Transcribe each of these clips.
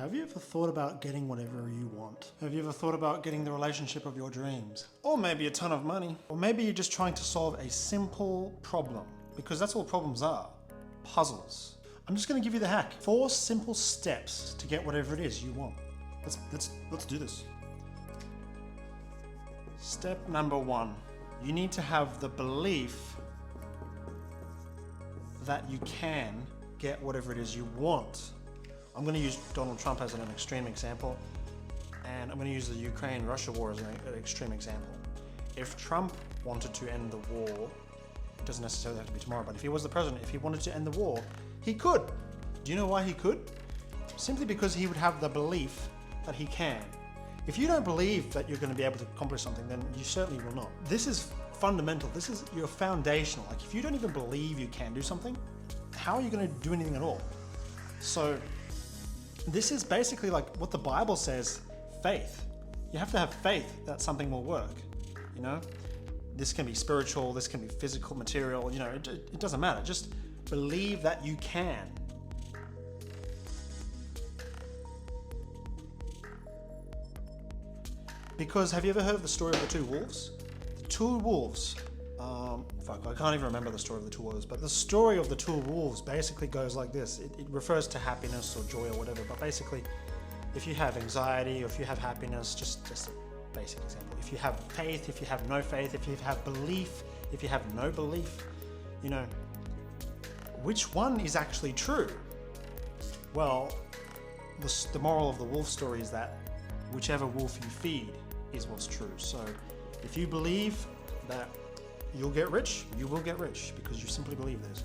Have you ever thought about getting whatever you want? Have you ever thought about getting the relationship of your dreams? Or maybe a ton of money? Or maybe you're just trying to solve a simple problem, because that's all problems are, puzzles. I'm just gonna give you the hack. 4 simple steps to get whatever it is you want. Let's do this. Step number 1, you need to have the belief that you can get whatever it is you want. I'm going to use Donald Trump as an extreme example, and I'm going to use the Ukraine-Russia war as an extreme example. If Trump wanted to end the war, it doesn't necessarily have to be tomorrow, but if he was the president, if he wanted to end the war, he could. Do you know why he could? Simply because he would have the belief that he can. If you don't believe that you're going to be able to accomplish something, then you certainly will not. This is fundamental. This is your foundational. Like, if you don't even believe you can do something, how are you going to do anything at all? So this is basically like what the Bible says, faith. You have to have faith that something will work, you know? This can be spiritual, this can be physical, material, you know, it doesn't matter. Just believe that you can. Because have you ever heard of the story of the 2 wolves? The 2 wolves, I can't even remember the story of the 2 wolves, but the story of the 2 wolves basically goes like this. It refers to happiness or joy or whatever, but basically, if you have anxiety or if you have happiness, just a basic example. If you have faith, if you have no faith, if you have belief, if you have no belief, you know, which one is actually true? Well, the moral of the wolf story is that whichever wolf you feed is what's true. So if you believe that you'll get rich, you will get rich because you simply believe this.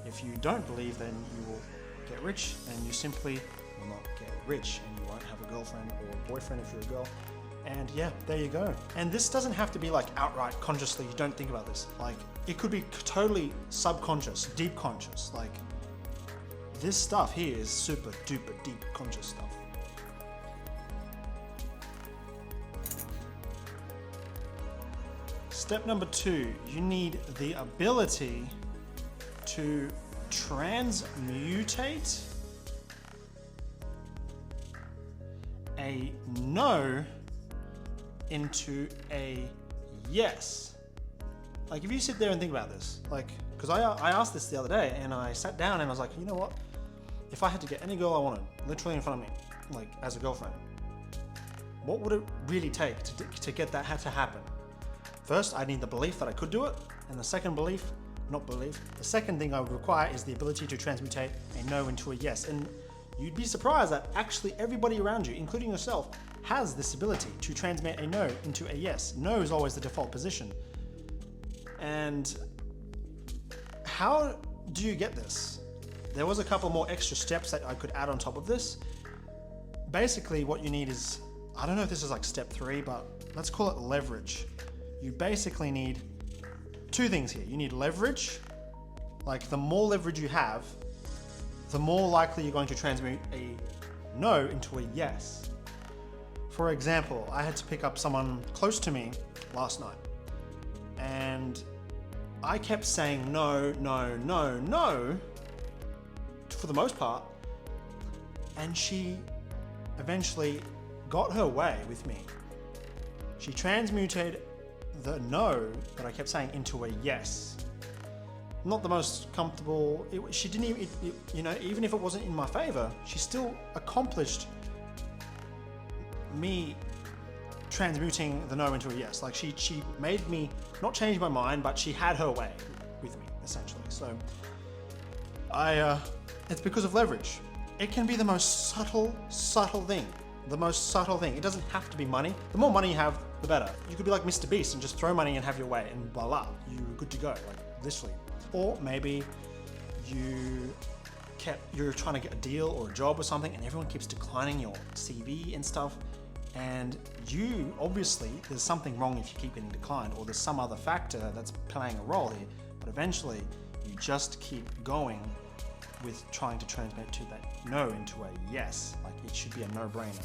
If you don't believe, then you will get rich and you simply will not get rich, and you won't have a girlfriend or a boyfriend if you're a girl. And yeah, there you go. And this doesn't have to be like outright consciously, you don't think about this. Like, it could be totally subconscious, deep conscious. Like, this stuff here is super duper deep conscious stuff. Step number 2, you need the ability to transmutate a no into a yes. Like, if you sit there and think about this, like, because I asked this the other day, and I sat down and I was like, you know what? If I had to get any girl I wanted, literally in front of me, like as a girlfriend, what would it really take to get that to happen? First, I need the belief that I could do it, and the second thing I would require is the ability to transmutate a no into a yes. And you'd be surprised that actually everybody around you, including yourself, has this ability to transmit a no into a yes. No is always the default position. And how do you get this? There was a couple more extra steps that I could add on top of this. Basically, what you need is, I don't know if this is like step 3, but let's call it leverage. You basically need 2 things here. You need leverage. Like, the more leverage you have, the more likely you're going to transmute a no into a yes. For example, I had to pick up someone close to me last night, and I kept saying no, no, no, no, for the most part, and she eventually got her way with me. She transmuted the no that I kept saying into a yes. Not the most comfortable. She didn't even, you know, even if it wasn't in my favor, she still accomplished me transmuting the no into a yes. Like, she made me not change my mind, but she had her way with me, essentially. So it's because of leverage. It can be the most subtle thing. The most subtle thing. It doesn't have to be money. The more money you have, the better. You could be like Mr. Beast and just throw money and have your way, and voila, you're good to go, like, literally. Or maybe you're trying to get a deal or a job or something, and everyone keeps declining your CV and stuff, and you, obviously, there's something wrong if you keep getting declined, or there's some other factor that's playing a role here, but eventually you just keep going with trying to transmit to that no into a yes. Like, it should be a no-brainer.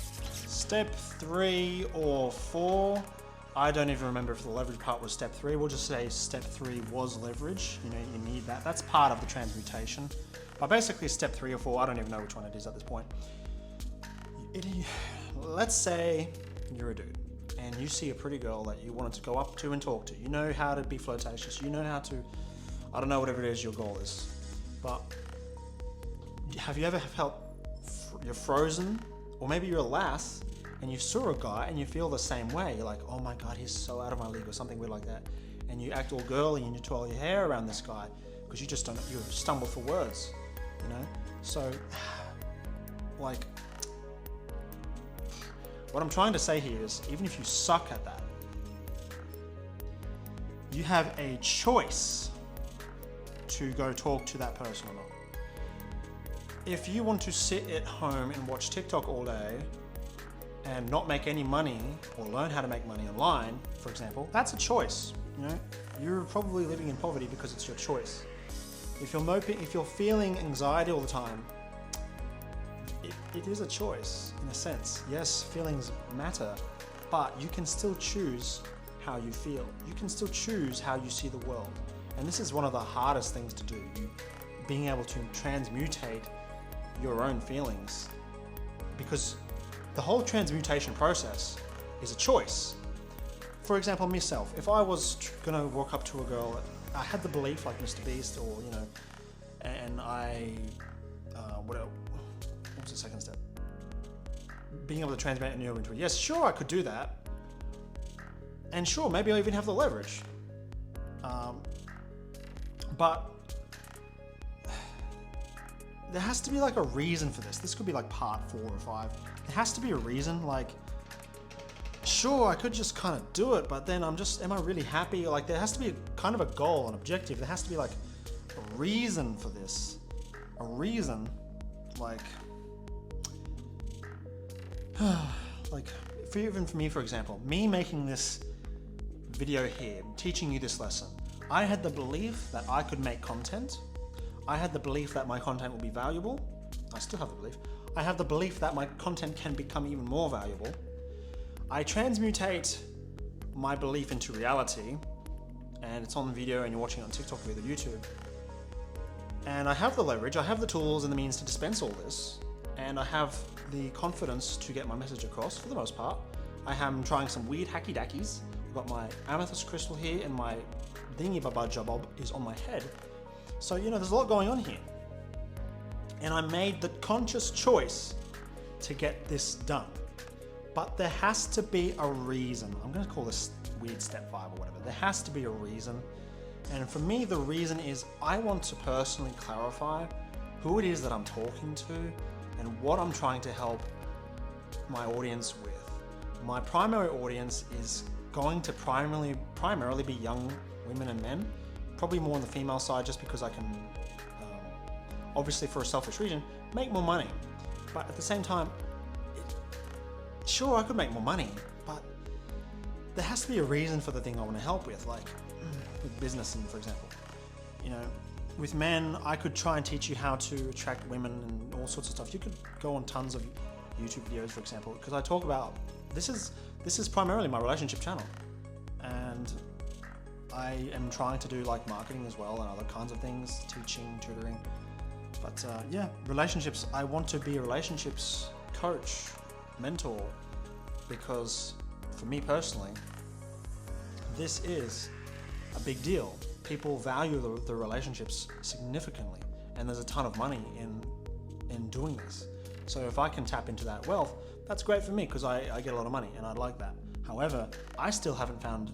Step 3 or 4, I don't even remember if the leverage part was step 3. We'll just say step 3 was leverage. You know, you need that. That's part of the transmutation. But basically step 3 or 4, I don't even know which one it is at this point. it, let's say you're a dude and you see a pretty girl that you wanted to go up to and talk to. You know how to be flirtatious. You know how to, I don't know, whatever it is your goal is. But have you ever felt you're frozen? Or maybe you're a lass and you saw a guy and you feel the same way. You're like, oh my God, he's so out of my league, or something weird like that. And you act all girly and you twirl your hair around this guy because you just don't, you stumble for words, you know? So, like, what I'm trying to say here is, even if you suck at that, you have a choice to go talk to that person or not. If you want to sit at home and watch TikTok all day and not make any money or learn how to make money online, for example, that's a choice. You know, you're probably living in poverty because it's your choice. If you're moping, if you're feeling anxiety all the time, it is a choice in a sense. Yes, feelings matter, but you can still choose how you feel. You can still choose how you see the world. And this is one of the hardest things to do, being able to transmutate your own feelings, because the whole transmutation process is a choice. For example, myself, if I was gonna walk up to a girl, I had the belief like Mr. Beast, or you know, and what's the second step? Being able to transmute you into it. Yes, sure, I could do that, and sure, maybe I even have the leverage. But there has to be like a reason for this. This could be like part 4 or 5. There has to be a reason. Like, sure, I could just kind of do it, but then am I really happy? Like, there has to be kind of a goal, an objective. There has to be like a reason for this. A reason, like even for me, for example, me making this video here, teaching you this lesson, I had the belief that I could make content. I had the belief that my content will be valuable. I still have the belief. I have the belief that my content can become even more valuable. I transmutate my belief into reality, and it's on video and you're watching it on TikTok or either YouTube. And I have the leverage, I have the tools and the means to dispense all this, and I have the confidence to get my message across for the most part. I am trying some weird hacky dackies. I've got my amethyst crystal here and my dingy baba jabob is on my head. So, you know, there's a lot going on here. And I made the conscious choice to get this done. But there has to be a reason. I'm going to call this weird step 5 or whatever. There has to be a reason. And for me, the reason is I want to personally clarify who it is that I'm talking to and what I'm trying to help my audience with. My primary audience is going to primarily be young women and men, probably more on the female side just because I can, obviously for a selfish reason, make more money. But at the same time, sure, I could make more money, but there has to be a reason for the thing I want to help with, like with business, and for example, you know, with men, I could try and teach you how to attract women and all sorts of stuff. You could go on tons of YouTube videos, for example, because I talk about this is primarily my relationship channel, and I am trying to do like marketing as well and other kinds of things, teaching, tutoring. But yeah, relationships. I want to be a relationships coach, mentor, because for me personally, this is a big deal. People value the relationships significantly, and there's a ton of money in doing this. So if I can tap into that wealth, that's great for me because I get a lot of money and I'd like that. However, I still haven't found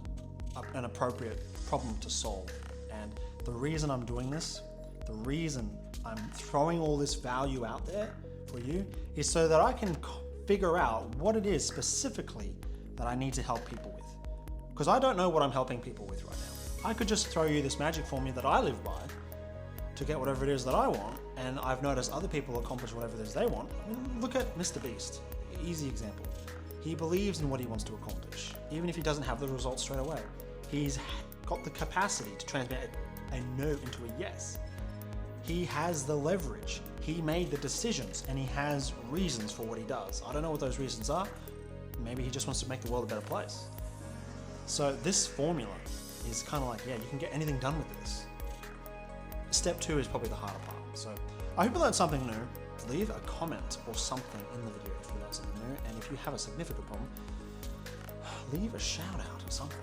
an appropriate problem to solve. And the reason I'm doing this, the reason I'm throwing all this value out there for you is so that I can figure out what it is specifically that I need to help people with. Because I don't know what I'm helping people with right now. I could just throw you this magic formula that I live by to get whatever it is that I want, and I've noticed other people accomplish whatever it is they want. I mean, look at Mr. Beast, easy example. He believes in what he wants to accomplish, even if he doesn't have the results straight away. He's got the capacity to transmit a no into a yes. He has the leverage. He made the decisions, and he has reasons for what he does. I don't know what those reasons are. Maybe he just wants to make the world a better place. So this formula is kind of like, yeah, you can get anything done with this. Step 2 is probably the harder part. So I hope you learned something new. leave a comment or something in the video if you learned something new, and if you have a significant problem, leave a shout out or something.